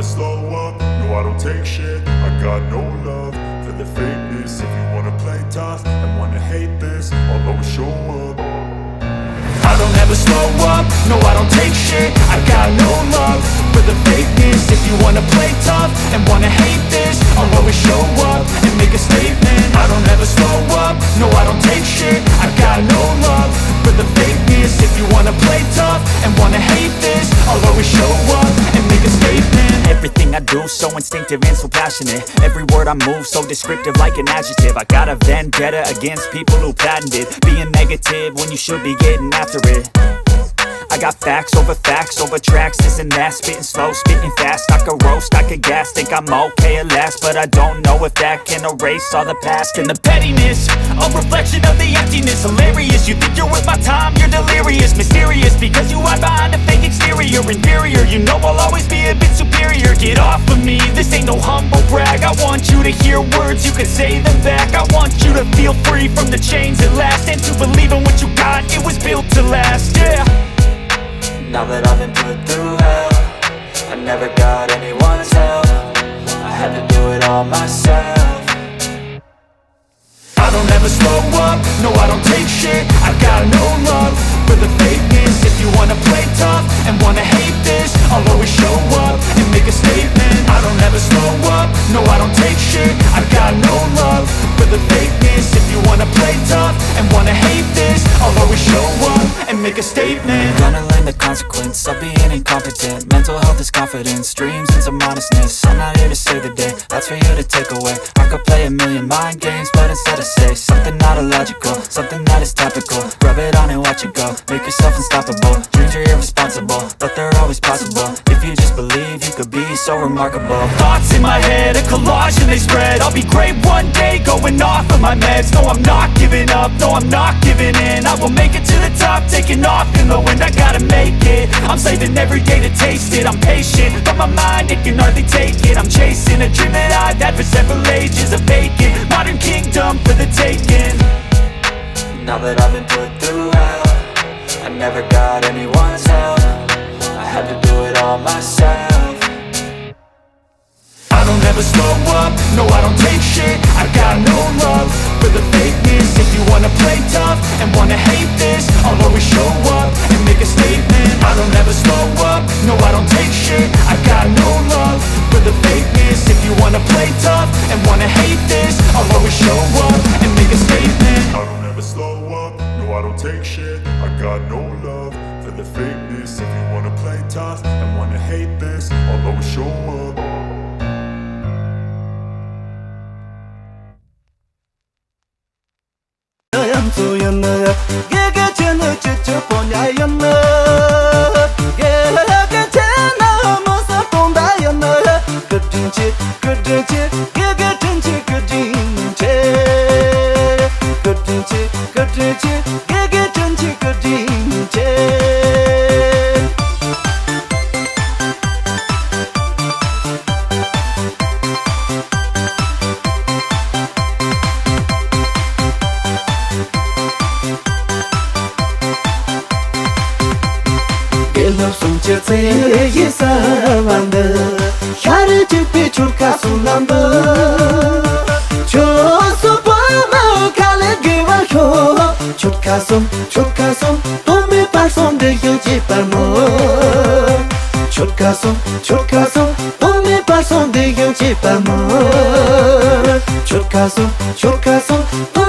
slow up, no I don't take shit. I got no love for the fakeness. If you wanna play tough and wanna hate this, I'll always show up. I don't ever slow up, no I don't take shit. I got no love for the fakeness. If you wanna play tough and wanna hate this, I'll always show up and make a statement. I don't ever slow up, no I don't take shit. I got no love for the fakeness. If you wanna play tough and wanna hate this, I'll always show up and make a statement. Everything I do so instinctive and so passionate. Every word I move so descriptive like an adjective. I got a vendetta against people who patented being negative when you should be getting after it. I got facts over tracks, this and that. Spitting slow, spitting fast. I could roast, I could gas. Think I'm okay at last, but I don't know if that can erase all the past. And the pettiness, a reflection of the emptiness. Hilarious, you think you're worth my time, you're delirious. Mysterious, because you hide behind a fake exterior. Inferior, you know I'll always be a bit superior. Get off of me, this ain't no humble brag. I want you to hear words, you can say them back. I want you to feel free from the chains at last, and to believe in what you got, it was built to last, yeah. Now that I've been put through hell, I never got anyone's help. I had to do it all myself. I don't ever slow up, no I don't take shit. I got no love for the fakeness. If you wanna play tough and wanna hate this, I'll always show up and make a statement. I don't ever slow up, no I don't take shit. I got no love for the fakeness. If you wanna play tough and wanna hate this, I'll always show up and make a statement. Gonna learn the consequence of being incompetent. Mental health is confidence, dreams and some honestness. I'm not here to save the day, that's for you to take away. I could play a million mind games, but instead I say something not illogical, something that is topical. Rub it on and watch it go, make yourself unstoppable. Dreams are irresponsible, but they're always possible. If you just believe, you could be so remarkable. Thoughts in my head, a collage and they spread. I'll be great one day, going off of my meds. No, I'm not giving up, no, I'm not giving in. I will make it to the top, taking off in the wind. I gotta make it, I'm saving every day to taste it. I'm patient, but my mind, it can hardly take it. I'm chasing a dream that I've had for several ages. A vacant, modern kingdom for the taking. Now that I've been put through hell, I never got anyone's help. I had to do it all myself. I don't ever slow up, no I don't take shit. I got no love for the fakeness. If you wanna play tough and wanna hate this, I'll always show up and make a statement. I don't ever slow up, no I don't take shit. I got no love for the fakeness. If you wanna play tough and wanna hate this, I'll always show up and make a statement. I don't ever slow up, no I don't take shit. I got no love for the fakeness. If you wanna play tough and wanna hate this, I'll always show up. छोटका सुन